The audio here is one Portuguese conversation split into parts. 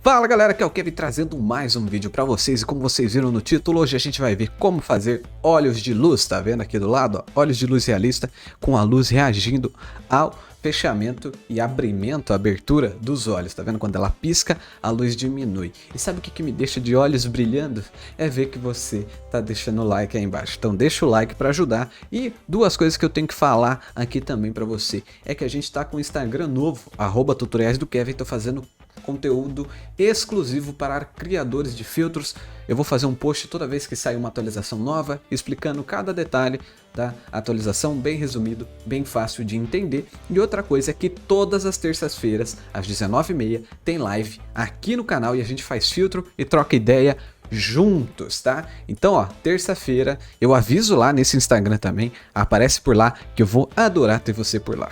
Fala galera, aqui é o Kevin trazendo mais um vídeo pra vocês e como vocês viram no título, hoje a gente vai ver como fazer olhos de luz, tá vendo aqui do lado? Ó, olhos de luz realista com a luz reagindo ao fechamento e abertura dos olhos, tá vendo? Quando ela pisca, a luz diminui. E sabe o que me deixa de olhos brilhando? É ver que você tá deixando o like aí embaixo. Então deixa o like pra ajudar. E duas coisas que eu tenho que falar aqui também pra você, é que a gente tá com um Instagram novo, @tutoriais do Kevin, tô fazendo conteúdo exclusivo para criadores de filtros. Eu vou fazer um post toda vez que sair uma atualização nova, explicando cada detalhe da atualização, bem resumido, bem fácil de entender. E outra coisa é que todas as terças-feiras, às 19h30, tem live aqui no canal e a gente faz filtro e troca ideia juntos, tá? Então, ó, terça-feira, eu aviso lá nesse Instagram também, aparece por lá que eu vou adorar ter você por lá.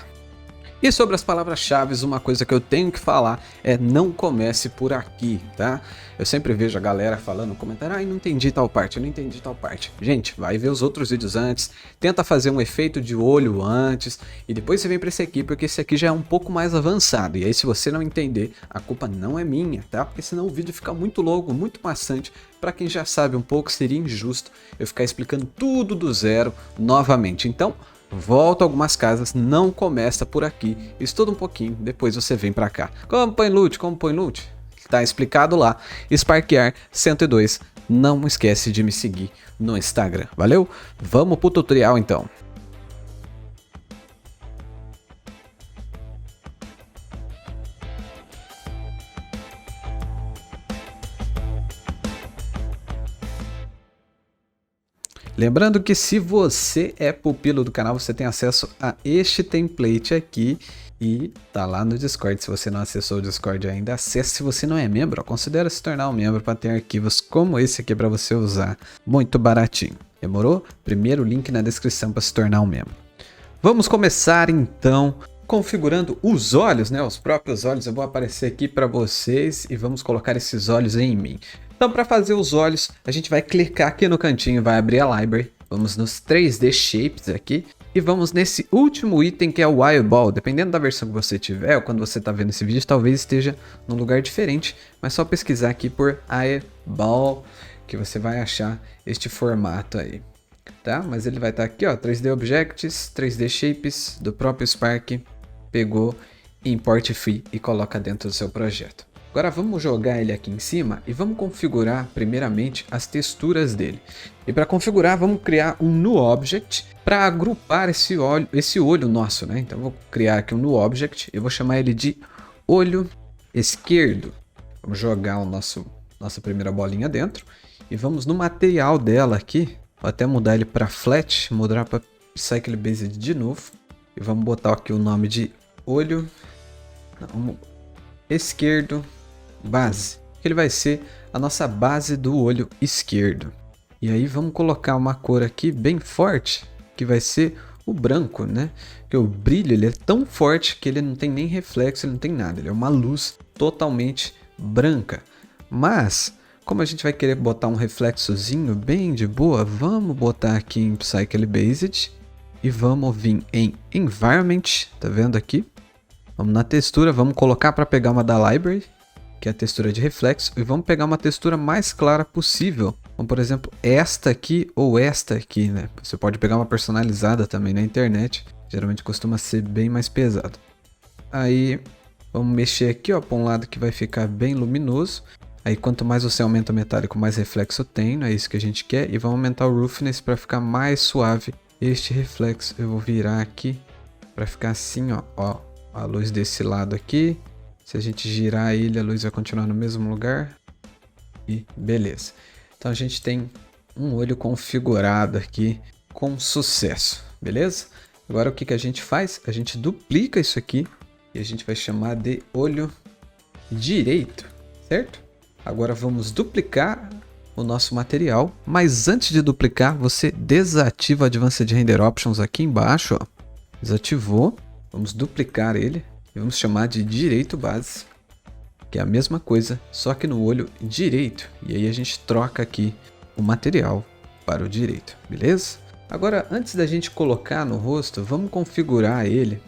E sobre as palavras-chave, uma coisa que eu tenho que falar é não comece por aqui, tá? Eu sempre vejo a galera falando no comentário, ai, não entendi tal parte, eu não entendi tal parte. Gente, vai ver os outros vídeos antes, tenta fazer um efeito de olho antes, e depois você vem para esse aqui, porque esse aqui já é um pouco mais avançado. E aí se você não entender, a culpa não é minha, tá? Porque senão o vídeo fica muito longo, muito maçante. Para quem já sabe um pouco, seria injusto eu ficar explicando tudo do zero novamente. Então, volta algumas casas, não começa por aqui, estuda um pouquinho, depois você vem pra cá. Como põe loot? Tá explicado lá, Sparkear 102, não esquece de me seguir no Instagram, valeu? Vamos pro tutorial então. Lembrando que se você é pupilo do canal, você tem acesso a este template aqui e tá lá no Discord. Se você não acessou o Discord ainda, acesse. Se você não é membro, considere se tornar um membro para ter arquivos como esse aqui para você usar, muito baratinho. Demorou? Primeiro link na descrição para se tornar um membro. Vamos começar então configurando os olhos, né? Os próprios olhos. Eu vou aparecer aqui para vocês e vamos colocar esses olhos em mim. Então, para fazer os olhos, a gente vai clicar aqui no cantinho, vai abrir a library, vamos nos 3D Shapes aqui, e vamos nesse último item que é o Eyeball. Dependendo da versão que você tiver, ou quando você está vendo esse vídeo, talvez esteja num lugar diferente, mas só pesquisar aqui por Eyeball, que você vai achar este formato aí, tá? Mas ele vai estar aqui, ó, 3D Objects, 3D Shapes, do próprio Spark, pegou, Import Free e coloca dentro do seu projeto. Agora vamos jogar ele aqui em cima e vamos configurar primeiramente as texturas dele. E para configurar, vamos criar um New Object para agrupar esse olho nosso, né? Então vou criar aqui um New Object e vou chamar ele de olho esquerdo. Vamos jogar nossa primeira bolinha dentro e vamos no material dela aqui, vou até mudar ele para Flat, mudar para Cycle Based de novo e vamos botar aqui o nome de olho esquerdo base, que ele vai ser a nossa base do olho esquerdo. E aí vamos colocar uma cor aqui bem forte, que vai ser o branco, né? Porque o brilho ele é tão forte que ele não tem nem reflexo, ele não tem nada, ele é uma luz totalmente branca. Mas como a gente vai querer botar um reflexozinho bem de boa, vamos botar aqui em Cycle Based e vamos vir em Environment, tá vendo aqui? Vamos na textura, vamos colocar para pegar uma da library, que é a textura de reflexo, e vamos pegar uma textura mais clara possível, como por exemplo esta aqui ou esta aqui, né? Você pode pegar uma personalizada também na internet, geralmente costuma ser bem mais pesado. Aí vamos mexer aqui, ó, para um lado que vai ficar bem luminoso. Aí quanto mais você aumenta o metálico, mais reflexo tem, é isso que a gente quer, e vamos aumentar o roughness para ficar mais suave este reflexo. Eu vou virar aqui para ficar assim, ó, a luz desse lado aqui. Se a gente girar ele, a luz vai continuar no mesmo lugar. E beleza. Então a gente tem um olho configurado aqui com sucesso, beleza? Agora o que a gente faz? A gente duplica isso aqui e a gente vai chamar de olho direito, certo? Agora vamos duplicar o nosso material, mas antes de duplicar, você desativa Advanced Render Options aqui embaixo, ó. Desativou, vamos duplicar ele. E vamos chamar de direito base, que é a mesma coisa, só que no olho direito. E aí a gente troca aqui o material para o direito, beleza? Agora, antes da gente colocar no rosto, vamos configurar ele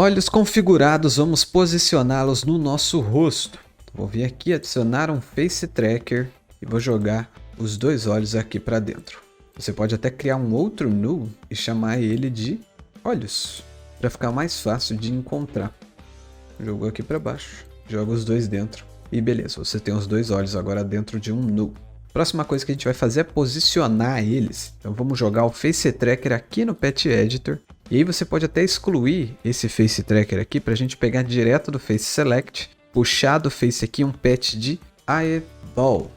Olhos configurados, vamos posicioná-los no nosso rosto. Vou vir aqui, adicionar um Face Tracker e vou jogar os dois olhos aqui para dentro. Você pode até criar um outro null e chamar ele de olhos, para ficar mais fácil de encontrar. Jogou aqui para baixo, joga os dois dentro e beleza, você tem os dois olhos agora dentro de um null. Próxima coisa que a gente vai fazer é posicionar eles. Então vamos jogar o Face Tracker aqui no Pet Editor. E aí você pode até excluir esse Face Tracker aqui para a gente pegar direto do Face Select, puxar do Face aqui um pet de Eyeball,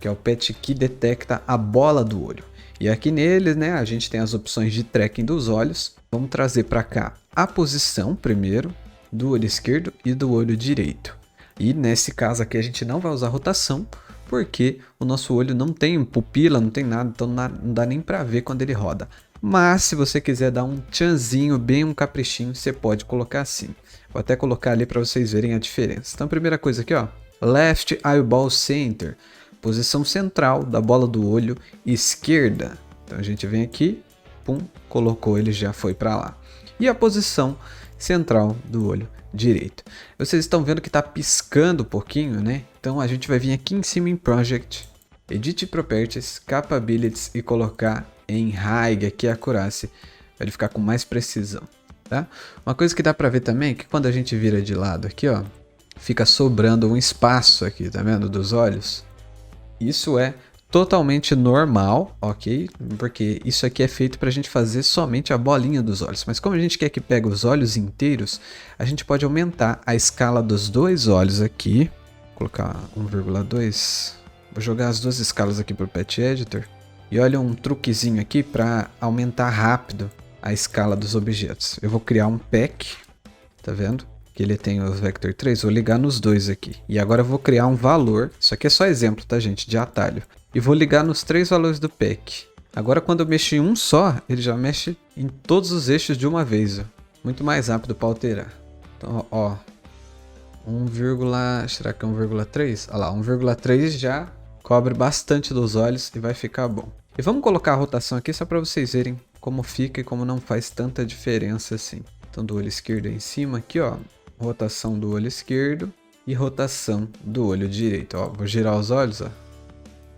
que é o pet que detecta a bola do olho. E aqui nele, né, a gente tem as opções de tracking dos olhos. Vamos trazer para cá a posição primeiro do olho esquerdo e do olho direito. E nesse caso aqui a gente não vai usar rotação, porque o nosso olho não tem pupila, não tem nada, então não dá nem para ver quando ele roda. Mas se você quiser dar um tchanzinho, bem um caprichinho, você pode colocar assim. Vou até colocar ali para vocês verem a diferença. Então, primeira coisa aqui, ó, Left Eyeball Center, posição central da bola do olho esquerda. Então a gente vem aqui, pum, colocou, ele já foi para lá. E a posição central do olho direito. Vocês estão vendo que está piscando um pouquinho, né? Então a gente vai vir aqui em cima em Project, Edit Properties, Capabilities e colocar em High aqui a Accuracy, para ele ficar com mais precisão, tá? Uma coisa que dá para ver também é que quando a gente vira de lado aqui, ó, fica sobrando um espaço aqui, tá vendo, dos olhos. Isso é totalmente normal, ok? Porque isso aqui é feito para a gente fazer somente a bolinha dos olhos. Mas como a gente quer que pegue os olhos inteiros, a gente pode aumentar a escala dos dois olhos aqui. Vou colocar 1,2. Vou jogar as duas escalas aqui para o Pet Editor. E olha um truquezinho aqui para aumentar rápido a escala dos objetos. Eu vou criar um pack, tá vendo? Que ele tem o Vector 3, vou ligar nos dois aqui. E agora eu vou criar um valor, isso aqui é só exemplo, tá gente, de atalho. E vou ligar nos três valores do pack. Agora quando eu mexo em um só, ele já mexe em todos os eixos de uma vez. Ó. Muito mais rápido para alterar. Então, ó, 1, será que é 1,3? Olha lá, 1,3 já cobre bastante dos olhos e vai ficar bom. E vamos colocar a rotação aqui só para vocês verem como fica e como não faz tanta diferença assim. Então do olho esquerdo em cima aqui, ó, rotação do olho esquerdo e rotação do olho direito. Ó, vou girar os olhos, ó.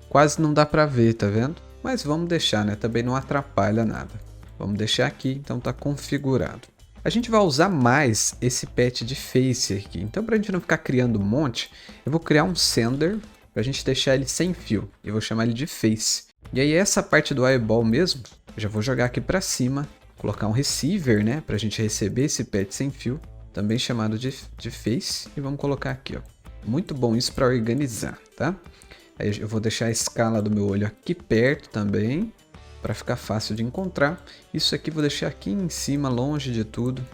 Quase não dá para ver, tá vendo? Mas vamos deixar, né? Também não atrapalha nada. Vamos deixar aqui, então tá configurado. A gente vai usar mais esse pet de face aqui. Então para a gente não ficar criando um monte, eu vou criar um sender para a gente deixar ele sem fio. Eu vou chamar ele de face. E aí essa parte do eyeball mesmo, eu já vou jogar aqui para cima, colocar um receiver, né? Para a gente receber esse pet sem fio, também chamado de face. E vamos colocar aqui, ó. Muito bom isso para organizar, tá? Aí eu vou deixar a escala do meu olho aqui perto também, para ficar fácil de encontrar. Isso aqui vou deixar aqui em cima, longe de tudo,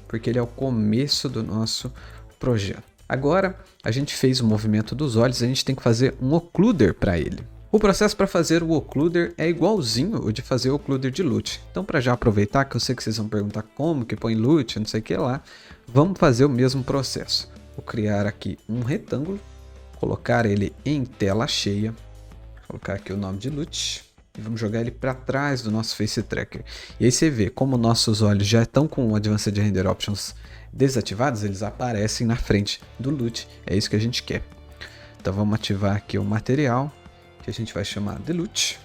porque ele é o começo do nosso projeto. Agora, a gente fez o movimento dos olhos, a gente tem que fazer um occluder para ele. O processo para fazer o occluder é igualzinho o de fazer o occluder de LUT. Então, para já aproveitar, que eu sei que vocês vão perguntar como que põe LUT, não sei o que lá, vamos fazer o mesmo processo. Vou criar aqui um retângulo, colocar ele em tela cheia, colocar aqui o nome de LUT e vamos jogar ele para trás do nosso Face Tracker. E aí você vê como nossos olhos já estão com o Advanced Render Options desativados, eles aparecem na frente do LUT, é isso que a gente quer. Então vamos ativar aqui o material, que a gente vai chamar de LUT,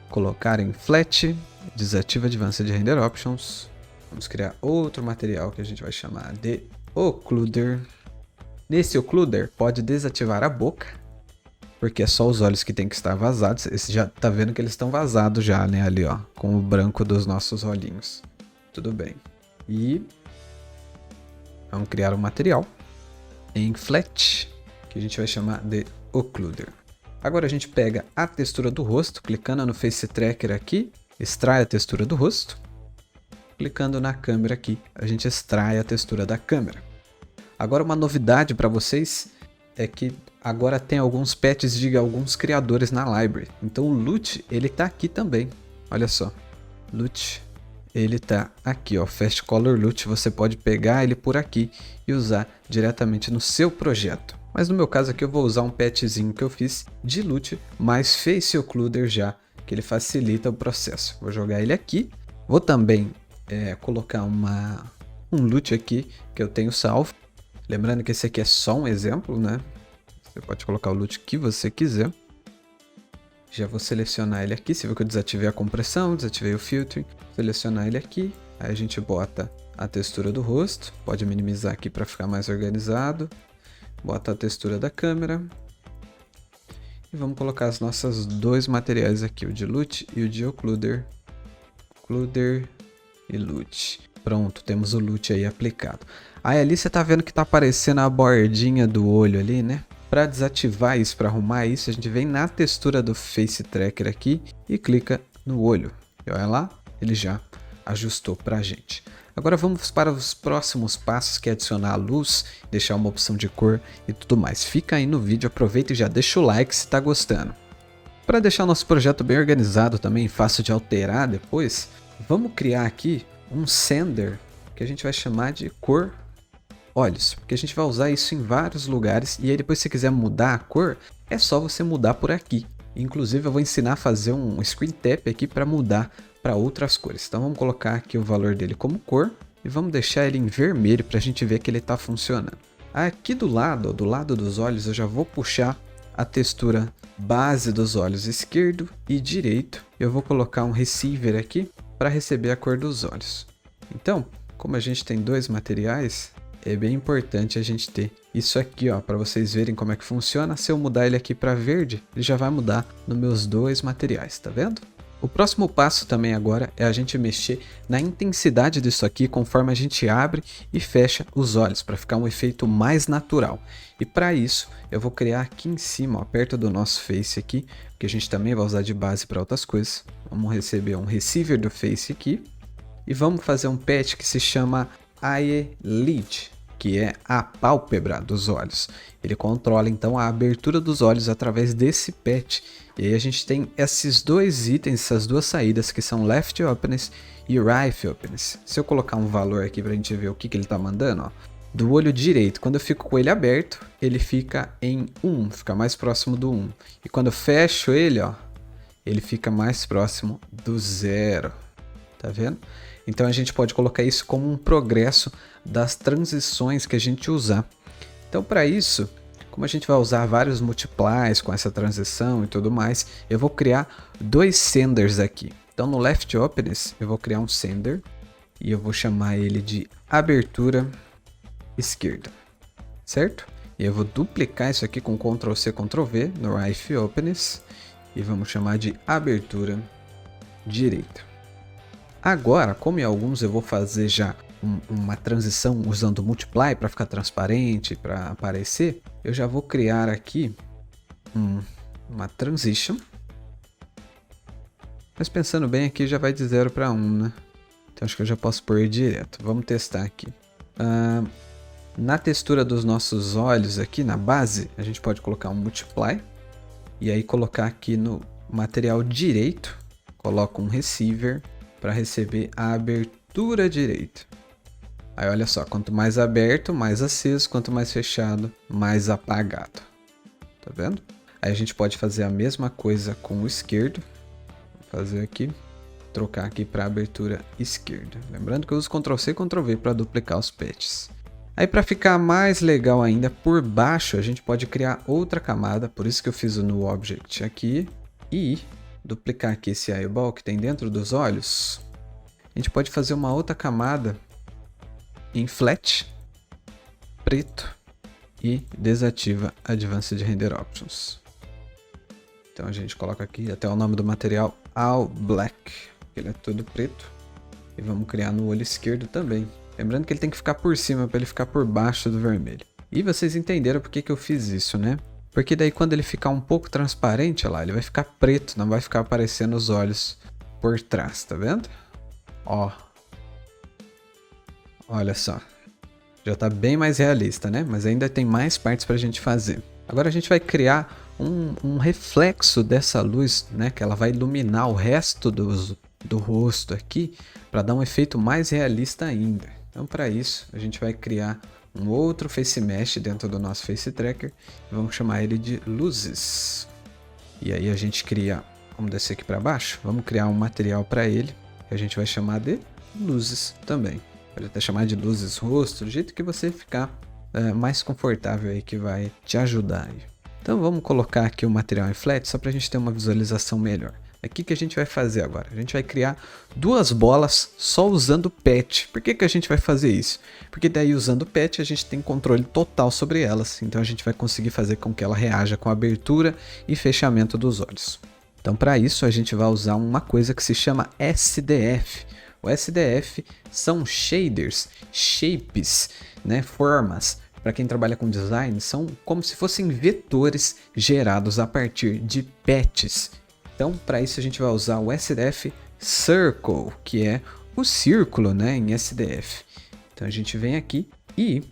colocar em Flat, desativa Advanced Render Options, vamos criar outro material que a gente vai chamar de Occluder. Nesse Occluder pode desativar a boca, porque é só os olhos que tem que estar vazados. Esse já tá vendo que eles estão vazados já, né, ali ó, com o branco dos nossos olhinhos. Tudo bem. E vamos criar um material em Flat, que a gente vai chamar de Occluder. Agora a gente pega a textura do rosto, clicando no Face Tracker aqui, extrai a textura do rosto. Clicando na câmera aqui, a gente extrai a textura da câmera. Agora uma novidade para vocês é que agora tem alguns patches de alguns criadores na library. Então o LUT, ele tá aqui também. Olha só, LUT, ele tá aqui, ó, Fast Color LUT. Você pode pegar ele por aqui e usar diretamente no seu projeto. Mas no meu caso aqui eu vou usar um patchzinho que eu fiz de LUT mais Face Occluder já, que ele facilita o processo. Vou jogar ele aqui. Vou também colocar uma um LUT aqui que eu tenho salvo. Lembrando que esse aqui é só um exemplo, né? Você pode colocar o LUT que você quiser. Já vou selecionar ele aqui. Você viu que eu desativei a compressão, desativei o filtering. Selecionar ele aqui. Aí a gente bota a textura do rosto. Pode minimizar aqui para ficar mais organizado. Bota a textura da câmera. E vamos colocar os nossos dois materiais aqui, o de LUT e o de Occluder. Occluder e LUT. Pronto, temos o LUT aí aplicado. Aí ali você tá vendo que tá aparecendo a bordinha do olho ali, né? Para desativar isso, para arrumar isso, a gente vem na textura do Face Tracker aqui e clica no olho. E olha lá, ele já ajustou pra gente. Agora vamos para os próximos passos, que é adicionar a luz, deixar uma opção de cor e tudo mais. Fica aí no vídeo, aproveita e já deixa o like se está gostando. Para deixar o nosso projeto bem organizado também, fácil de alterar depois, vamos criar aqui um sender que a gente vai chamar de cor olhos, porque a gente vai usar isso em vários lugares e aí depois se você quiser mudar a cor, é só você mudar por aqui. Inclusive eu vou ensinar a fazer um screen tap aqui para mudar para outras cores. Então vamos colocar aqui o valor dele como cor e vamos deixar ele em vermelho para a gente ver que ele está funcionando. Aqui do lado dos olhos eu já vou puxar a textura base dos olhos esquerdo e direito. Eu vou colocar um receiver aqui para receber a cor dos olhos. Então, como a gente tem dois materiais, é bem importante a gente ter isso aqui, ó, para vocês verem como é que funciona. Se eu mudar ele aqui para verde, ele já vai mudar nos meus dois materiais, tá vendo? O próximo passo também agora é a gente mexer na intensidade disso aqui conforme a gente abre e fecha os olhos, para ficar um efeito mais natural. E para isso eu vou criar aqui em cima, ó, perto do nosso Face aqui, que a gente também vai usar de base para outras coisas. Vamos receber um receiver do Face aqui e vamos fazer um patch que se chama Eyelid, que é a pálpebra dos olhos. Ele controla então a abertura dos olhos através desse patch. E aí a gente tem esses dois itens, essas duas saídas que são Left Openness e Right Openness. Se eu colocar um valor aqui para a gente ver o que ele está mandando, ó, do olho direito, quando eu fico com ele aberto, ele fica em 1, fica mais próximo do 1. E quando eu fecho ele, ó, ele fica mais próximo do 0. Tá vendo? Então a gente pode colocar isso como um progresso das transições que a gente usar. Então para isso, como a gente vai usar vários multiplies com essa transição e tudo mais, eu vou criar dois senders aqui. Então no Left Openness eu vou criar um sender e eu vou chamar ele de abertura esquerda, certo? E eu vou duplicar isso aqui com Ctrl C, Ctrl V no Right Openness e vamos chamar de abertura direita. Agora, como em alguns eu vou fazer já uma transição usando Multiply para ficar transparente, para aparecer, eu já vou criar aqui uma Transition. Mas pensando bem aqui já vai de 0 para 1, né? Então acho que eu já posso pôr direto. Vamos testar aqui. Na textura dos nossos olhos aqui, na base, a gente pode colocar um Multiply. E aí colocar aqui no material direito, coloco um Receiver para receber a abertura direita. Aí olha só, quanto mais aberto, mais aceso, quanto mais fechado, mais apagado. Tá vendo? Aí a gente pode fazer a mesma coisa com o esquerdo. Vou fazer aqui, trocar aqui para abertura esquerda. Lembrando que eu uso Ctrl C e Ctrl V para duplicar os patches. Aí para ficar mais legal ainda, por baixo a gente pode criar outra camada, por isso que eu fiz o New Object aqui. E duplicar aqui esse eyeball que tem dentro dos olhos. A gente pode fazer uma outra camada em flat, preto e desativa Advanced Render Options. Então a gente coloca aqui até o nome do material All Black, ele é todo preto. E vamos criar no olho esquerdo também. Lembrando que ele tem que ficar por cima para ele ficar por baixo do vermelho. E vocês entenderam por que eu fiz isso, né? Porque daí quando ele ficar um pouco transparente, olha lá, ele vai ficar preto, não vai ficar aparecendo os olhos por trás, tá vendo? Ó. Olha só. Já tá bem mais realista, né? Mas ainda tem mais partes pra gente fazer. Agora a gente vai criar um reflexo dessa luz, né? Que ela vai iluminar o resto do rosto aqui para dar um efeito mais realista ainda. Então para isso a gente vai criar um outro Face Mesh dentro do nosso Face Tracker e vamos chamar ele de Luzes. E aí a gente cria, vamos descer aqui para baixo, vamos criar um material para ele que a gente vai chamar de Luzes também. Pode até chamar de luzes rosto, do jeito que você ficar mais confortável aí, que vai te ajudar aí. Então vamos colocar aqui o material em flat só para a gente ter uma visualização melhor. Aqui que a gente vai fazer agora? A gente vai criar duas bolas só usando patch. Por que a gente vai fazer isso? Porque daí usando patch a gente tem controle total sobre elas. Então a gente vai conseguir fazer com que ela reaja com a abertura e fechamento dos olhos. Então para isso a gente vai usar uma coisa que se chama SDF. O SDF são shaders, shapes, né, formas. Para quem trabalha com design, são como se fossem vetores gerados a partir de patches. Então, para isso a gente vai usar o SDF Circle, que é o círculo, né, em SDF. Então a gente vem aqui e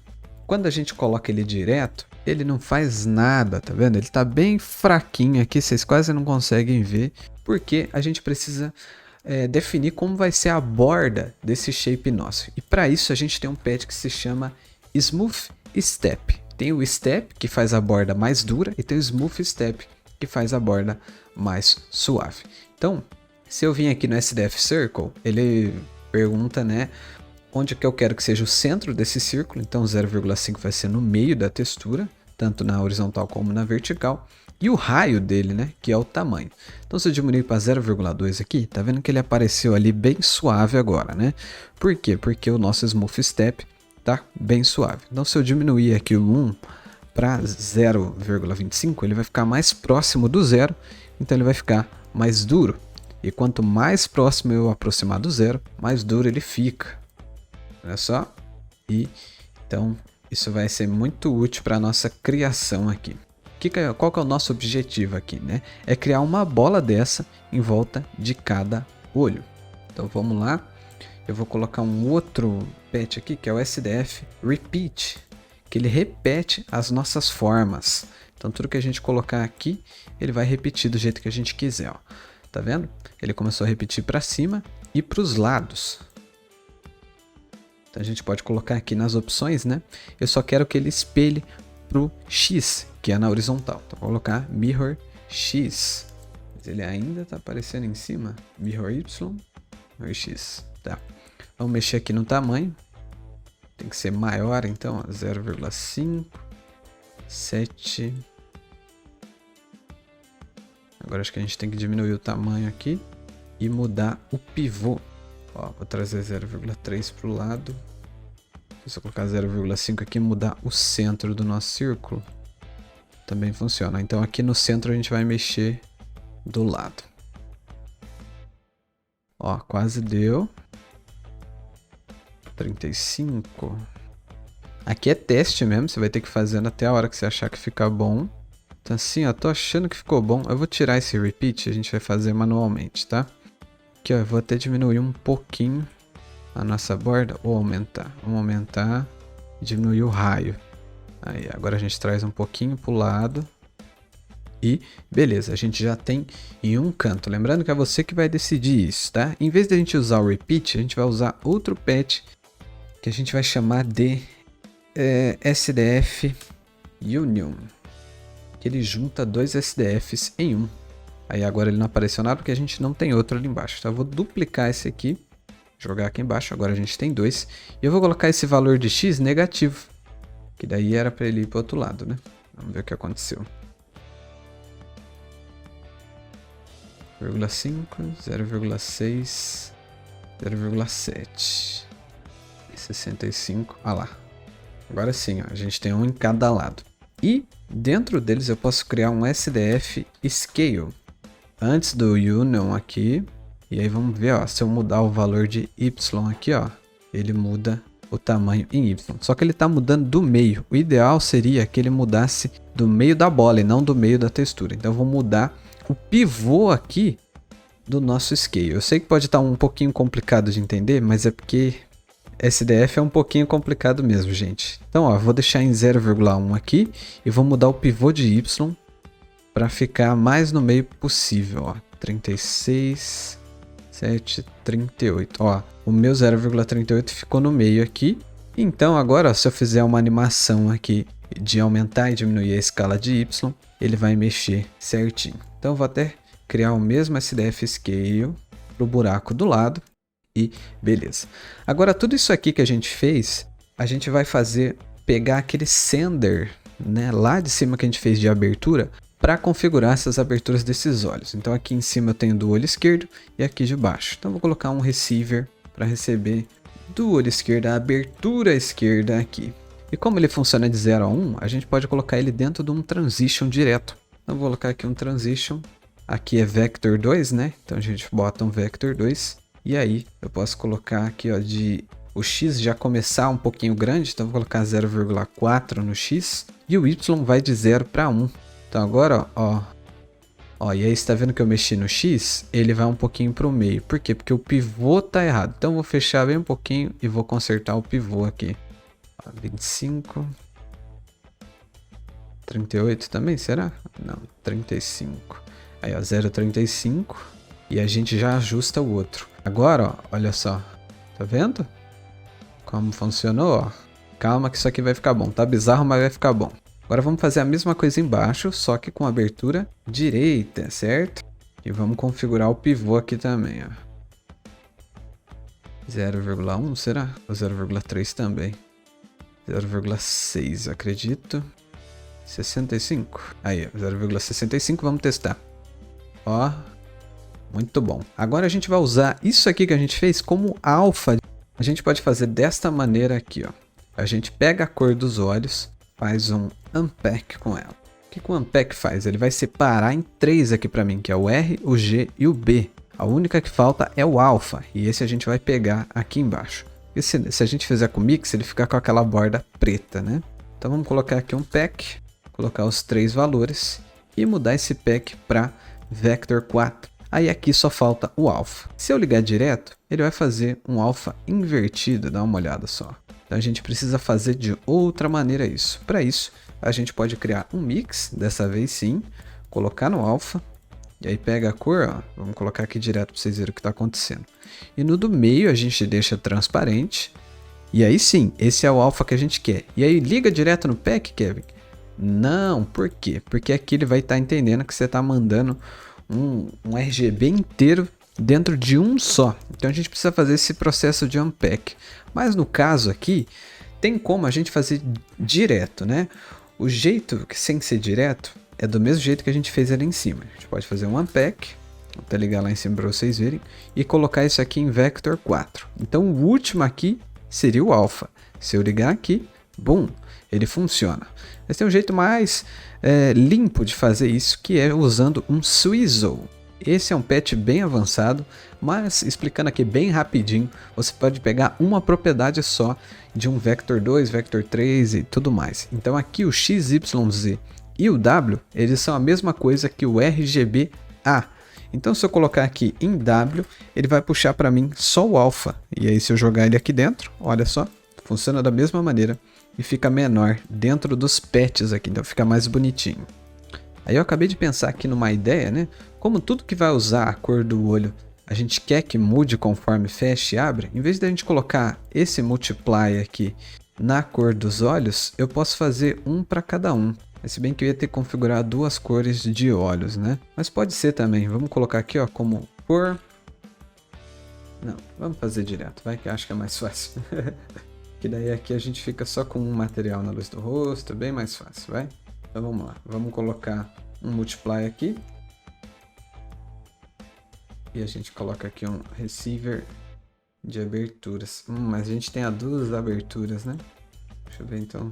quando a gente coloca ele direto, ele não faz nada, tá vendo? Ele está bem fraquinho aqui, vocês quase não conseguem ver, porque a gente precisa definir como vai ser a borda desse shape nosso. E para isso a gente tem um patch que se chama Smooth Step. Tem o Step, que faz a borda mais dura, e tem o Smooth Step, que faz a borda mais suave. Então, se eu vim aqui no SDF Circle, ele pergunta, né, onde que eu quero que seja o centro desse círculo. Então 0,5 vai ser no meio da textura, tanto na horizontal como na vertical. E o raio dele, né, que é o tamanho. Então se eu diminuir para 0,2 aqui, tá vendo que ele apareceu ali bem suave agora, né? Por quê? Porque o nosso Smooth Step tá bem suave. Então se eu diminuir aqui o 1 para 0,25, ele vai ficar mais próximo do zero, então ele vai ficar mais duro. E quanto mais próximo eu aproximar do zero, mais duro ele fica. Olha só. E então isso vai ser muito útil para a nossa criação aqui. Qual que é o nosso objetivo aqui, né? É criar uma bola dessa em volta de cada olho. Então vamos lá. Eu vou colocar um outro patch aqui, que é o SDF Repeat, que ele repete as nossas formas. Então tudo que a gente colocar aqui, ele vai repetir do jeito que a gente quiser, ó. Tá vendo? Ele começou a repetir para cima e para os lados. Então a gente pode colocar aqui nas opções, né? Eu só quero que ele espelhe pro X, que é na horizontal. Então vou colocar Mirror X. Mas ele ainda está aparecendo em cima. Mirror Y, Mirror X. Tá. Vamos mexer aqui no tamanho. Tem que ser maior, então, 0,5, 7. Agora acho que a gente tem que diminuir o tamanho aqui e mudar o pivô. Ó, vou trazer 0,3 para o lado. Se eu colocar 0,5 aqui, mudar o centro do nosso círculo, também funciona. Então aqui no centro a gente vai mexer do lado. Ó, quase deu. 35. Aqui é teste mesmo, você vai ter que ir fazendo até a hora que você achar que fica bom. Então assim, ó, tô achando que ficou bom. Eu vou tirar esse repeat, a gente vai fazer manualmente, tá? Aqui, ó, eu vou até diminuir um pouquinho a nossa borda, ou aumentar. Vamos aumentar e diminuir o raio. Aí, agora a gente traz um pouquinho pro lado. E beleza, a gente já tem em um canto. Lembrando que é você que vai decidir isso, tá? Em vez de a gente usar o repeat, a gente vai usar outro patch que a gente vai chamar de SDF Union. Que ele junta dois SDFs em um. Aí agora ele não apareceu nada porque a gente não tem outro ali embaixo. Então eu vou duplicar esse aqui, jogar aqui embaixo. Agora a gente tem dois. E eu vou colocar esse valor de X negativo. Que daí era para ele ir para o outro lado, né? Vamos ver o que aconteceu. 0,5, 0,6, 0,7 e 65. Ah lá. Agora sim, ó, a gente tem um em cada lado. E dentro deles eu posso criar um SDF Scale antes do Union aqui. E aí vamos ver, ó, se eu mudar o valor de Y aqui, ó, ele muda o tamanho em Y. Só que ele está mudando do meio. O ideal seria que ele mudasse do meio da bola e não do meio da textura. Então eu vou mudar o pivô aqui do nosso scale. Eu sei que pode estar um pouquinho complicado de entender, mas é porque SDF é um pouquinho complicado mesmo, gente. Então, ó, vou deixar em 0,1 aqui e vou mudar o pivô de Y para ficar mais no meio possível, ó. 36, 7, 38. Ó, o meu 0,38 ficou no meio aqui. Então, agora, ó, se eu fizer uma animação aqui de aumentar e diminuir a escala de Y, ele vai mexer certinho. Então, eu vou até criar o mesmo SDF Scale para o buraco do lado. e beleza. Agora tudo isso aqui que a gente fez, a gente vai pegar aquele sender, né, lá de cima que a gente fez de abertura, para configurar essas aberturas desses olhos. Então aqui em cima eu tenho do olho esquerdo e aqui de baixo. Então vou colocar um receiver para receber do olho esquerdo a abertura esquerda aqui. E como ele funciona de 0 a 1, a gente pode colocar ele dentro de um transition direto. Então vou colocar aqui um transition. Aqui é vector 2, né? Então a gente bota um vector 2. E aí eu posso colocar aqui, ó, o x já começar um pouquinho grande. Então vou colocar 0,4 no x. E o y vai de 0 para 1. Então agora, ó, e aí você tá vendo que eu mexi no x? Ele vai um pouquinho para o meio. Por quê? Porque o pivô tá errado. Então eu vou fechar bem um pouquinho e vou consertar o pivô aqui. 25, 38 também, será? Não, 35. Aí, ó, 0,35 e a gente já ajusta o outro. Agora, ó, olha só, tá vendo como funcionou? Ó. Calma que isso aqui vai ficar bom, tá bizarro, mas vai ficar bom. Agora vamos fazer a mesma coisa embaixo, só que com abertura direita, certo? E vamos configurar o pivô aqui também, ó. 0,1 será? Ou 0,3 também? 0,6, acredito. 65. Aí, 0,65, vamos testar. Ó, muito bom. Agora a gente vai usar isso aqui que a gente fez como alfa. A gente pode fazer desta maneira aqui, ó. A gente pega a cor dos olhos, faz um unpack com ela. O que o unpack faz? Ele vai separar em 3 aqui para mim, que é o R, o G e o B. A única que falta é o alfa, e esse a gente vai pegar aqui embaixo. E se a gente fizer com mix, ele fica com aquela borda preta, né? Então vamos colocar aqui um pack, colocar os 3 valores e mudar esse pack para vector 4. Aí aqui só falta o alfa. Se eu ligar direto, ele vai fazer um alfa invertido, dá uma olhada só. Então a gente precisa fazer de outra maneira isso. Para isso, a gente pode criar um mix, dessa vez sim, colocar no alfa, e aí pega a cor, ó, vamos colocar aqui direto para vocês verem o que está acontecendo. E no do meio a gente deixa transparente, e aí sim, esse é o alfa que a gente quer. E aí liga direto no pack, Kevin? Não, por quê? Porque aqui ele vai estar entendendo que você está mandando um RGB inteiro dentro de um só. Então a gente precisa fazer esse processo de unpack. Mas no caso aqui, tem como a gente fazer direto, né? O jeito que sem ser direto é do mesmo jeito que a gente fez ali em cima. A gente pode fazer um unpack, vou até ligar lá em cima para vocês verem, e colocar isso aqui em vector 4. Então o último aqui seria o alfa. Se eu ligar aqui, bum, ele funciona. Mas tem um jeito mais limpo de fazer isso, que é usando um swizzle. Esse é um patch bem avançado, mas explicando aqui bem rapidinho, você pode pegar uma propriedade só de um vector 2, vector 3 e tudo mais. Então aqui o x, y, z e o w, eles são a mesma coisa que o RGB A. Então se eu colocar aqui em W, ele vai puxar para mim só o alfa. E aí se eu jogar ele aqui dentro, olha só, funciona da mesma maneira e fica menor dentro dos patches aqui, então fica mais bonitinho. Aí eu acabei de pensar aqui numa ideia, né? Como tudo que vai usar a cor do olho a gente quer que mude conforme fecha e abre, em vez de a gente colocar esse multiply aqui na cor dos olhos, eu posso fazer um para cada um. Se bem que eu ia ter que configurar 2 cores de olhos, né? Mas pode ser também. Vamos colocar aqui, ó, como cor. Não, vamos fazer direto, vai, que eu acho que é mais fácil. Que daí aqui a gente fica só com um material na luz do rosto, bem mais fácil, vai? Então vamos lá, vamos colocar um multiply aqui. E a gente coloca aqui um receiver de aberturas. Mas a gente tem a 2 aberturas, né? Deixa eu ver então.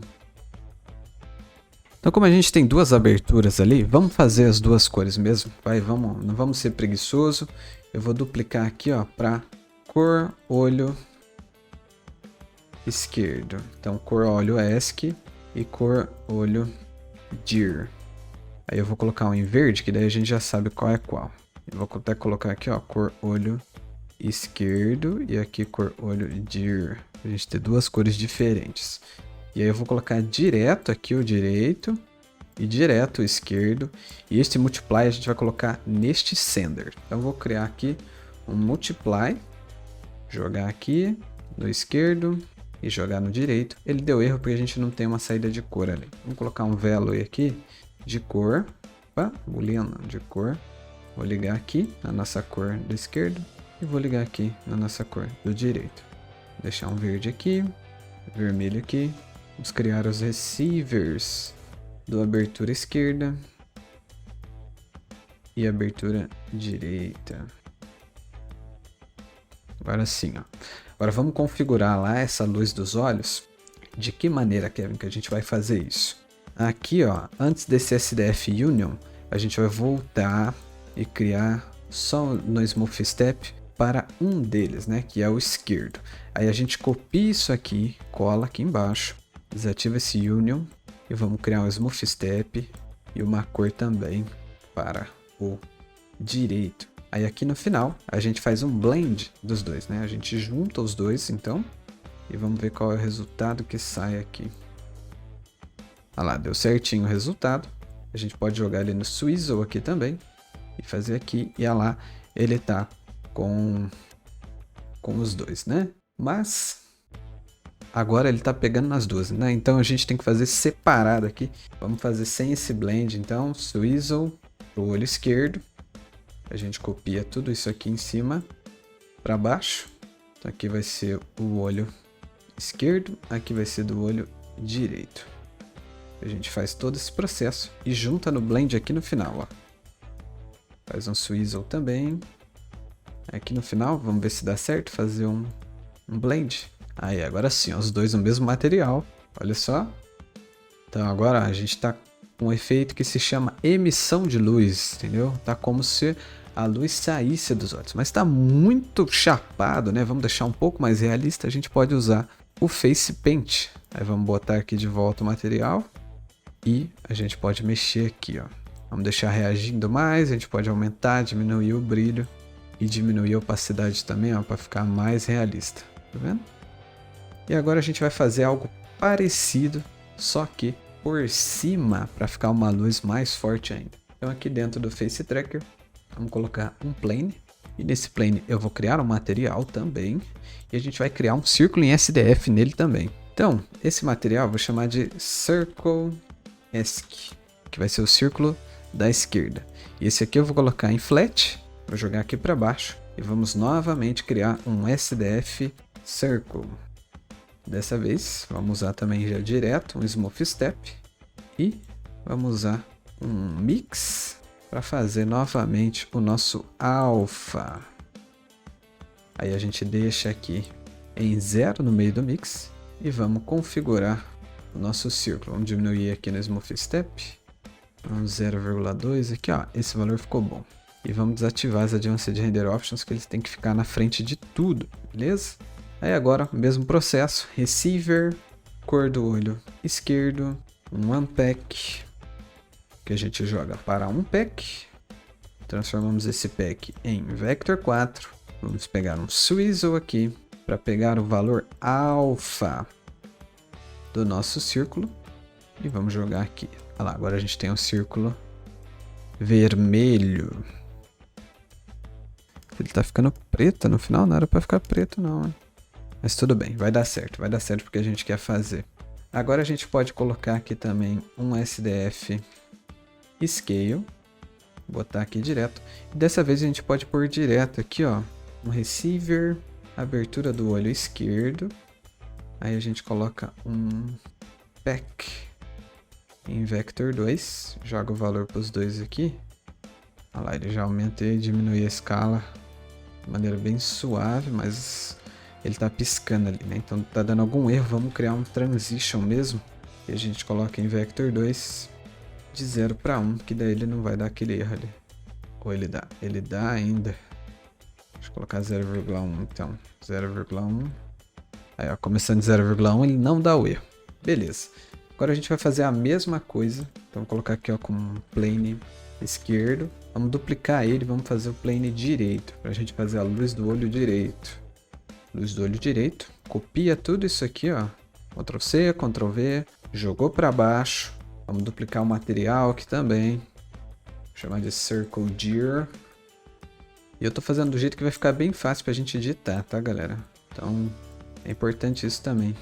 Então como a gente tem 2 aberturas ali, vamos fazer as 2 cores mesmo. Vai, vamos, não vamos ser preguiçoso. Eu vou duplicar aqui, ó, para cor olho esquerdo. Então cor olho ESC e cor olho DIR. Aí eu vou colocar um em verde, que daí a gente já sabe qual é qual. Eu vou até colocar aqui, ó, cor olho esquerdo e aqui cor olho DIR. Pra gente ter 2 cores diferentes. E aí eu vou colocar direto aqui o direito e direto o esquerdo. E este multiply a gente vai colocar neste sender. Então eu vou criar aqui um multiply, jogar aqui no esquerdo e jogar no direito. Ele deu erro porque a gente não tem uma saída de cor ali. Vamos colocar um value aqui de cor, opa, booleano de cor. Vou ligar aqui a nossa cor do esquerdo E vou ligar aqui na nossa cor do direito. Vou deixar um verde aqui, vermelho aqui. Vamos criar os receivers do abertura esquerda e abertura direita. Agora sim, ó. Agora vamos configurar lá essa luz dos olhos. De que maneira, Kevin, que a gente vai fazer isso? Aqui, ó, antes desse SDF Union, a gente vai voltar e criar só no Smooth Step para um deles, né, que é o esquerdo. Aí a gente copia isso aqui, cola aqui embaixo, desativa esse Union e vamos criar um Smooth Step e uma cor também para o direito. Aí aqui no final a gente faz um blend dos dois, né? A gente junta os dois então e vamos ver qual é o resultado que sai aqui. Olha lá, deu certinho o resultado. A gente pode jogar ele no Swizzle aqui também e fazer aqui e olha lá, ele tá com os dois, né? Mas agora ele tá pegando nas duas, né? Então a gente tem que fazer separado aqui. Vamos fazer sem esse blend, então Swizzle pro olho esquerdo. A gente copia tudo isso aqui em cima para baixo. Então aqui vai ser o olho esquerdo, aqui vai ser do olho direito. A gente faz todo esse processo e junta no blend aqui no final, ó. Faz um Swizzle também. Aqui no final, vamos ver se dá certo fazer um blend. Aí, agora sim, ó, os dois no mesmo material. Olha só. Então agora a gente está com um efeito que se chama emissão de luz, entendeu? Tá como se a luz saísse dos olhos, mas está muito chapado, né? Vamos deixar um pouco mais realista, a gente pode usar o Face Paint. Aí vamos botar aqui de volta o material e a gente pode mexer aqui, ó. Vamos deixar reagindo mais, a gente pode aumentar, diminuir o brilho e diminuir a opacidade também, ó, para ficar mais realista, tá vendo? E agora a gente vai fazer algo parecido, só que por cima, para ficar uma luz mais forte ainda. Então aqui dentro do Face Tracker, vamos colocar um plane. E nesse plane eu vou criar um material também. E a gente vai criar um círculo em SDF nele também. Então, esse material eu vou chamar de Circle ESC, que vai ser o círculo da esquerda. E esse aqui eu vou colocar em Flat, vou jogar aqui para baixo. E vamos novamente criar um SDF Circle. Dessa vez, vamos usar também já direto um Smooth Step e vamos usar um Mix para fazer novamente o nosso Alpha. Aí a gente deixa aqui em 0 no meio do Mix e vamos configurar o nosso círculo. Vamos diminuir aqui no Smooth Step, vamos 0,2 aqui, ó, esse valor ficou bom. E vamos desativar as Advanced Render Options, que eles têm que ficar na frente de tudo, beleza? Aí agora, mesmo processo, receiver, cor do olho esquerdo, um unpack, que a gente joga para um pack, transformamos esse pack em Vector 4, vamos pegar um Swizzle aqui, para pegar o valor alfa do nosso círculo, e vamos jogar aqui. Olha lá, agora a gente tem um círculo vermelho. Ele tá ficando preto no final, não era para ficar preto não, hein? Mas tudo bem, vai dar certo porque a gente quer fazer. Agora a gente pode colocar aqui também um SDF Scale, botar aqui direto. E dessa vez a gente pode pôr direto aqui, ó, um receiver, abertura do olho esquerdo. Aí a gente coloca um pack em Vector 2, joga o valor para os dois aqui. Olha lá, ele já aumenta e diminui a escala de maneira bem suave, mas ele tá piscando ali, né? Então tá dando algum erro, vamos criar um transition mesmo. E a gente coloca em Vector 2 de 0 para 1, que daí ele não vai dar aquele erro ali. Ou ele dá? Ele dá ainda. Deixa eu colocar 0,1 então. 0,1. Aí ó, começando de 0,1 ele não dá o erro. Beleza. Agora a gente vai fazer a mesma coisa. Então vou colocar aqui ó, com um plane esquerdo. Vamos duplicar ele, vamos fazer o plane direito. Para a gente fazer a luz do olho direito. Luz do olho direito, copia tudo isso aqui, ó, Ctrl C, Ctrl V, jogou para baixo, vamos duplicar o material aqui também, vou chamar de Circle Gear, e eu tô fazendo do jeito que vai ficar bem fácil pra gente editar, tá galera? Então, é importante isso também.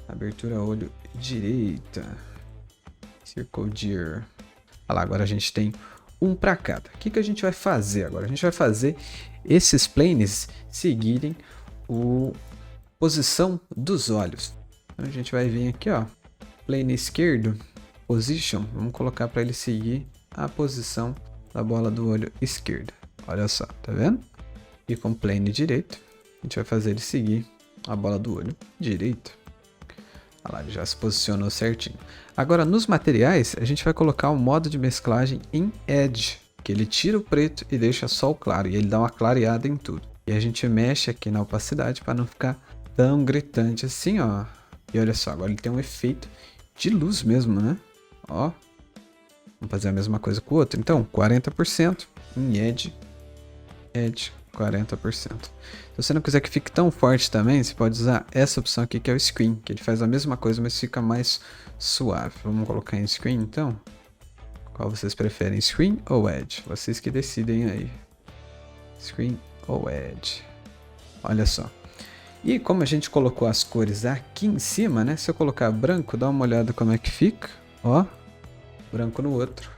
Abertura olho direita, Circle Gear. Olha lá, agora a gente tem um para cada. O que a gente vai fazer agora? A gente vai fazer esses planes seguirem a posição dos olhos. Então a gente vai vir aqui, ó, plane esquerdo, position, vamos colocar para ele seguir a posição da bola do olho esquerdo. Olha só, tá vendo? E com plane direito, a gente vai fazer ele seguir a bola do olho direito. Olha lá, ele já se posicionou certinho. Agora, nos materiais, a gente vai colocar o modo de mesclagem em Edge, que ele tira o preto e deixa só o claro, e ele dá uma clareada em tudo. E a gente mexe aqui na opacidade para não ficar tão gritante assim, ó. E olha só, agora ele tem um efeito de luz mesmo, né? Ó, vamos fazer a mesma coisa com o outro. Então, 40% em Edge, 40%. Se você não quiser que fique tão forte também, você pode usar essa opção aqui que é o Screen, que ele faz a mesma coisa, mas fica mais suave. Vamos colocar em Screen então? Qual vocês preferem, Screen ou Edge? Vocês que decidem aí. Screen ou Edge. Olha só. E como a gente colocou as cores aqui em cima, né? Se eu colocar branco, dá uma olhada como é que fica. Ó, branco no outro.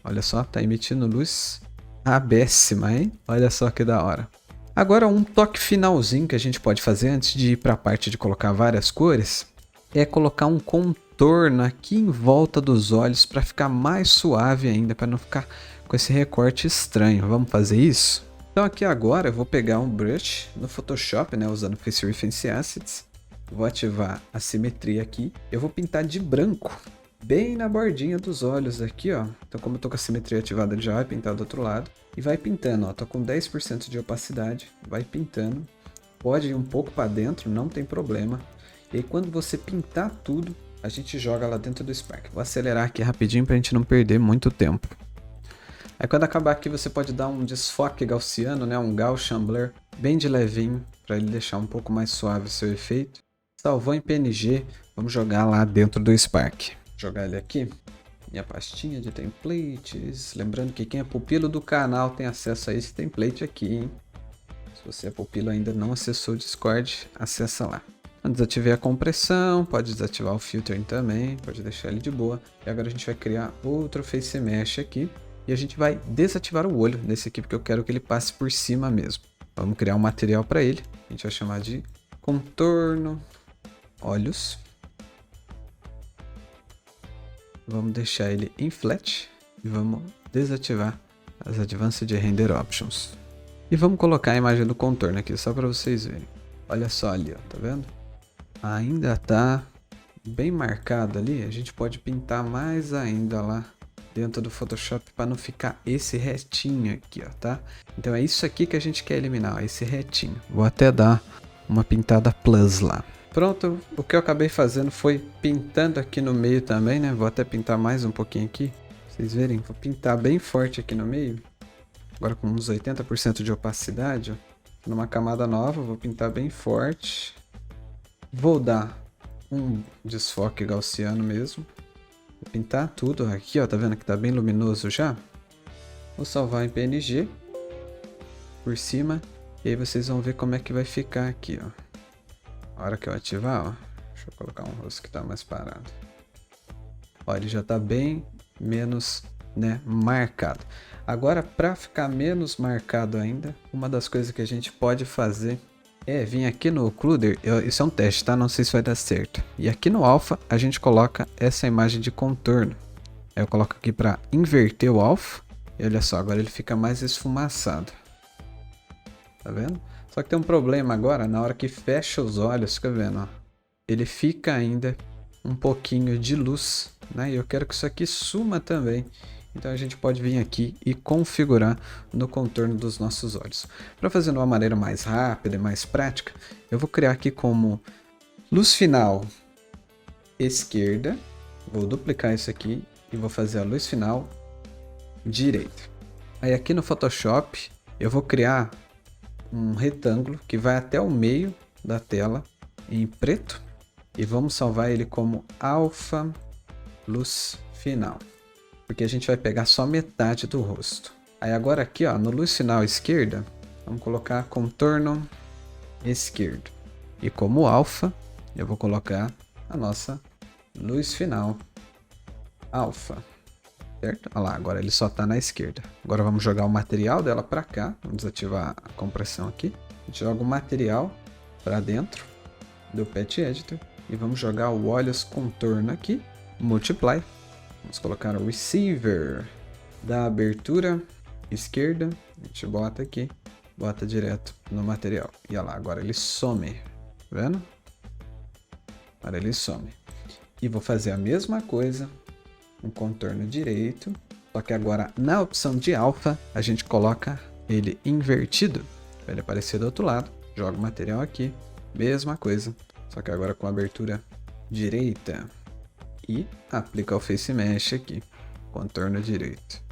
Olha só, tá emitindo luz abéssima, hein? Olha só que da hora. Agora um toque finalzinho que a gente pode fazer antes de ir para a parte de colocar várias cores é colocar um contorno aqui em volta dos olhos para ficar mais suave ainda, para não ficar com esse recorte estranho. Vamos fazer isso? Então aqui agora eu vou pegar um brush no Photoshop, né, usando Face Reference Assets. Vou ativar a simetria aqui. Eu vou pintar de branco bem na bordinha dos olhos aqui, ó. Então como eu tô com a simetria ativada, ele já vai pintar do outro lado. E vai pintando, ó. Tô com 10% de opacidade. Vai pintando. Pode ir um pouco para dentro, não tem problema. E aí quando você pintar tudo, a gente joga lá dentro do Spark. Vou acelerar aqui rapidinho pra gente não perder muito tempo. Aí quando acabar aqui você pode dar um desfoque gaussiano, né? Um Gaussian Blur bem de levinho, para ele deixar um pouco mais suave o seu efeito. Salvou em PNG, vamos jogar lá dentro do Spark. Jogar ele aqui, minha pastinha de templates. Lembrando que quem é pupilo do canal tem acesso a esse template aqui, hein? Se você é pupilo e ainda não acessou o Discord, acessa lá. Desativei a compressão, pode desativar o filtering também, pode deixar ele de boa. E agora a gente vai criar outro Face Mesh aqui. E a gente vai desativar o olho nesse aqui, porque eu quero que ele passe por cima mesmo. Vamos criar um material para ele. A gente vai chamar de contorno olhos. Vamos deixar ele em flat. E vamos desativar as Advanced Render Options. E vamos colocar a imagem do contorno aqui, só para vocês verem. Olha só ali, ó, tá vendo? Ainda tá bem marcado ali. A gente pode pintar mais ainda lá dentro do Photoshop para não ficar esse retinho aqui, ó, tá? Então é isso aqui que a gente quer eliminar, ó, esse retinho. Vou até dar uma pintada plus lá. Pronto, o que eu acabei fazendo foi pintando aqui no meio também, né? Vou até pintar mais um pouquinho aqui, pra vocês verem. Vou pintar bem forte aqui no meio. Agora com uns 80% de opacidade, ó. Numa camada nova, vou pintar bem forte. Vou dar um desfoque gaussiano mesmo. Vou pintar tudo aqui, ó, tá vendo que tá bem luminoso já? Vou salvar em PNG por cima e aí vocês vão ver como é que vai ficar aqui, ó. A hora que eu ativar, ó, deixa eu colocar um rosto que tá mais parado. Ó, ele já tá bem menos, né, marcado. Agora, para ficar menos marcado ainda, uma das coisas que a gente pode fazer é vir aqui no Occluder. Isso é um teste, tá? Não sei se vai dar certo. E aqui no Alpha a gente coloca essa imagem de contorno. Aí eu coloco aqui para inverter o Alpha. E olha só, agora ele fica mais esfumaçado. Tá vendo? Só que tem um problema agora, na hora que fecha os olhos, fica vendo, ó. Ele fica ainda um pouquinho de luz, né? E eu quero que isso aqui suma também. Então a gente pode vir aqui e configurar no contorno dos nossos olhos. Para fazer de uma maneira mais rápida e mais prática, eu vou criar aqui como luz final esquerda. Vou duplicar isso aqui e vou fazer a luz final direita. Aí aqui no Photoshop eu vou criar um retângulo que vai até o meio da tela em preto. E vamos salvar ele como alfa luz final. Porque a gente vai pegar só metade do rosto. Aí agora aqui, ó, no luz final esquerda, vamos colocar contorno esquerdo. E como alfa, eu vou colocar a nossa luz final alfa. certo? Olha lá, agora ele só está na esquerda. Agora vamos jogar o material dela para cá. Vamos desativar a compressão aqui. A gente joga o material para dentro do Pet Editor. E vamos jogar o Olhos Contorno aqui. Multiply. Vamos colocar o Receiver da abertura esquerda. A gente bota aqui. Bota direto no material. E olha lá, agora ele some. Tá vendo? Agora ele some. E vou fazer a mesma coisa no contorno direito. Só que agora na opção de alfa a gente coloca ele invertido. Para ele aparecer do outro lado. Joga o material aqui. Mesma coisa. Só que agora com a abertura direita. E aplica o Face Mesh aqui. Contorno direito.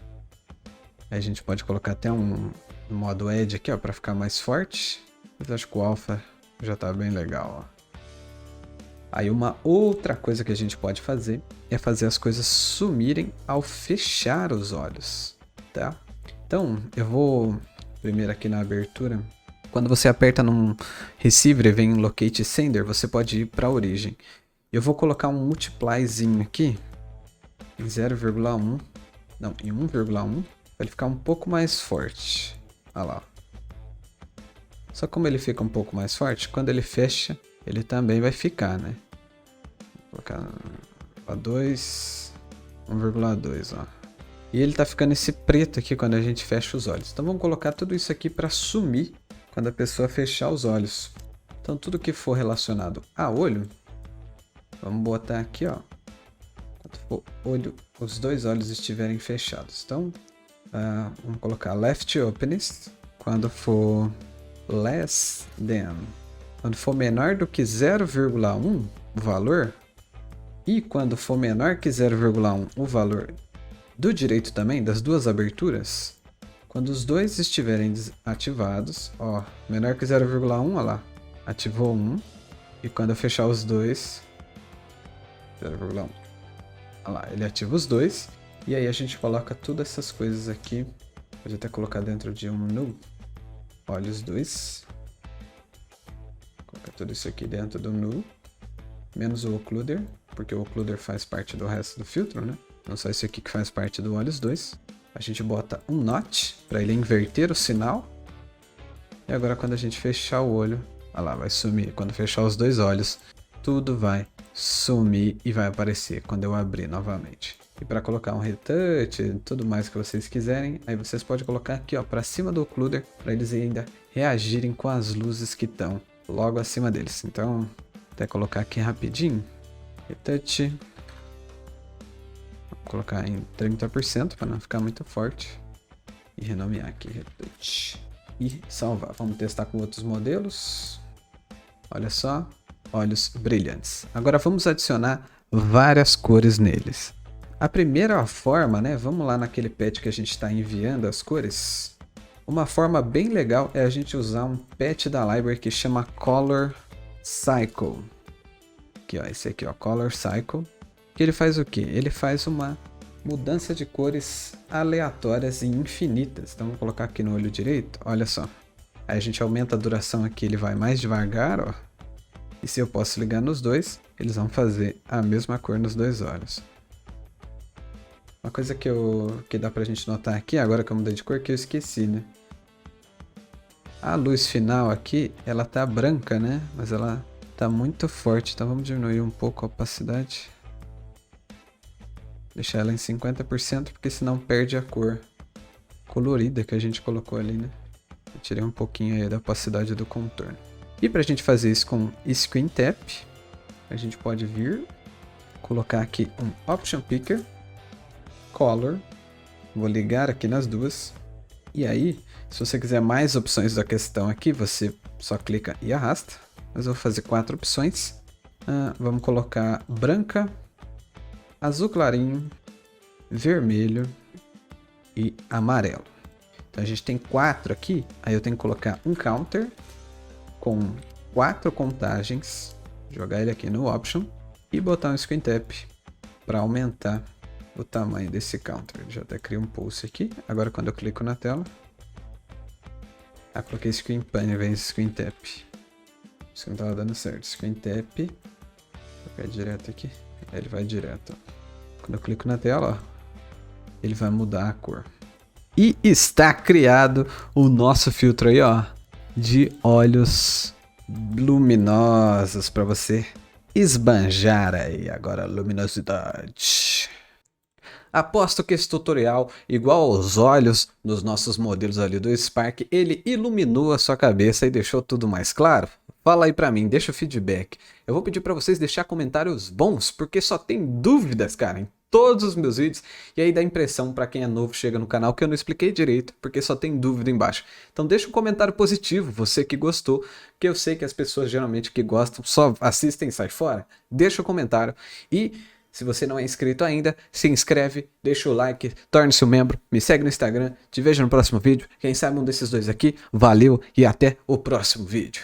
Aí a gente pode colocar até um modo Edge aqui, ó, para ficar mais forte. Mas acho que o alfa já tá bem legal, ó. Aí uma outra coisa que a gente pode fazer é fazer as coisas sumirem ao fechar os olhos, tá? Então, eu vou primeiro aqui na abertura. Quando você aperta num receiver e vem em Locate Sender, você pode ir para a origem. Eu vou colocar um multiplyzinho aqui em 0,1, não, em 1,1, para ele ficar um pouco mais forte. Olha lá. Só como ele fica um pouco mais forte, quando ele fecha, ele também vai ficar, né? Vou colocar a 2, 1,2, ó. E ele tá ficando esse preto aqui quando a gente fecha os olhos. Então vamos colocar tudo isso aqui para sumir quando a pessoa fechar os olhos. Então tudo que for relacionado a olho, vamos botar aqui, ó. Quando for olho, os dois olhos estiverem fechados. Então vamos colocar left openest quando for less than. Quando for menor do que 0,1 o valor, e quando for menor que 0,1 o valor do direito também, das duas aberturas, quando os dois estiverem ativados, ó, menor que 0,1, ó lá, ativou 1, e quando eu fechar os dois, 0,1, ó lá, ele ativa os dois, e aí a gente coloca todas essas coisas aqui, pode até colocar dentro de um null, olha os dois. Colocar tudo isso aqui dentro do null, menos o occluder, porque o occluder faz parte do resto do filtro, né? Não só esse aqui que faz parte do olhos 2. A gente bota um notch para ele inverter o sinal. E agora quando a gente fechar o olho, olha lá, vai sumir. Quando fechar os dois olhos, tudo vai sumir e vai aparecer quando eu abrir novamente. E para colocar um retouch, tudo mais que vocês quiserem, aí vocês podem colocar aqui, ó, para cima do occluder, para eles ainda reagirem com as luzes que estão logo acima deles. Então, até colocar aqui rapidinho. Retouch. Vou colocar em 30% para não ficar muito forte. E renomear aqui Retouch. E salvar. Vamos testar com outros modelos. Olha só. Olhos brilhantes. Agora vamos adicionar várias cores neles. A primeira forma, né? Vamos lá naquele pet que a gente está enviando as cores. Uma forma bem legal é a gente usar um pet da library que chama Color Cycle. Aqui, ó, esse aqui, ó, Color Cycle. Que ele faz o quê? Ele faz uma mudança de cores aleatórias e infinitas. Então, vou colocar aqui no olho direito, olha só. Aí a gente aumenta a duração aqui, ele vai mais devagar, ó. E se eu posso ligar nos dois, eles vão fazer a mesma cor nos dois olhos. Uma coisa que dá pra gente notar aqui, agora que eu mudei de cor, que eu esqueci, né? A luz final aqui, ela tá branca, né? Mas ela tá muito forte, então vamos diminuir um pouco a opacidade. Deixar ela em 50%, porque senão perde a cor colorida que a gente colocou ali, né? Eu tirei um pouquinho aí da opacidade do contorno. E pra gente fazer isso com Screen Tap, a gente pode vir, colocar aqui um Option Picker, Color, vou ligar aqui nas duas, e aí, se você quiser mais opções da questão aqui, você só clica e arrasta, mas eu vou fazer 4 opções. Vamos colocar branca, azul clarinho, vermelho e amarelo. Então a gente tem 4 aqui, aí eu tenho que colocar um counter com 4 contagens, jogar ele aqui no Option e botar um Screen Tap para aumentar o tamanho desse counter. Já até criei um pulse aqui. Agora quando eu clico na tela, coloquei Screen Pane, vem Screen Tap. Isso não estava dando certo. Screen Tap, vou pegar direto aqui, aí ele vai direto. Quando eu clico na tela, ó, ele vai mudar a cor. E está criado o nosso filtro aí, ó, de olhos luminosos para você esbanjar aí agora a luminosidade. Aposto que esse tutorial, igual aos olhos dos nossos modelos ali do Spark, ele iluminou a sua cabeça e deixou tudo mais claro? Fala aí pra mim, deixa o feedback. Eu vou pedir pra vocês deixar comentários bons, porque só tem dúvidas, cara, em todos os meus vídeos. E aí dá impressão pra quem é novo, chega no canal, que eu não expliquei direito, porque só tem dúvida embaixo. Então deixa um comentário positivo, você que gostou, que eu sei que as pessoas geralmente que gostam só assistem e saem fora. Deixa o comentário e... se você não é inscrito ainda, se inscreve, deixa o like, torne-se um membro, me segue no Instagram, te vejo no próximo vídeo. Quem sabe um desses dois aqui. Valeu e até o próximo vídeo.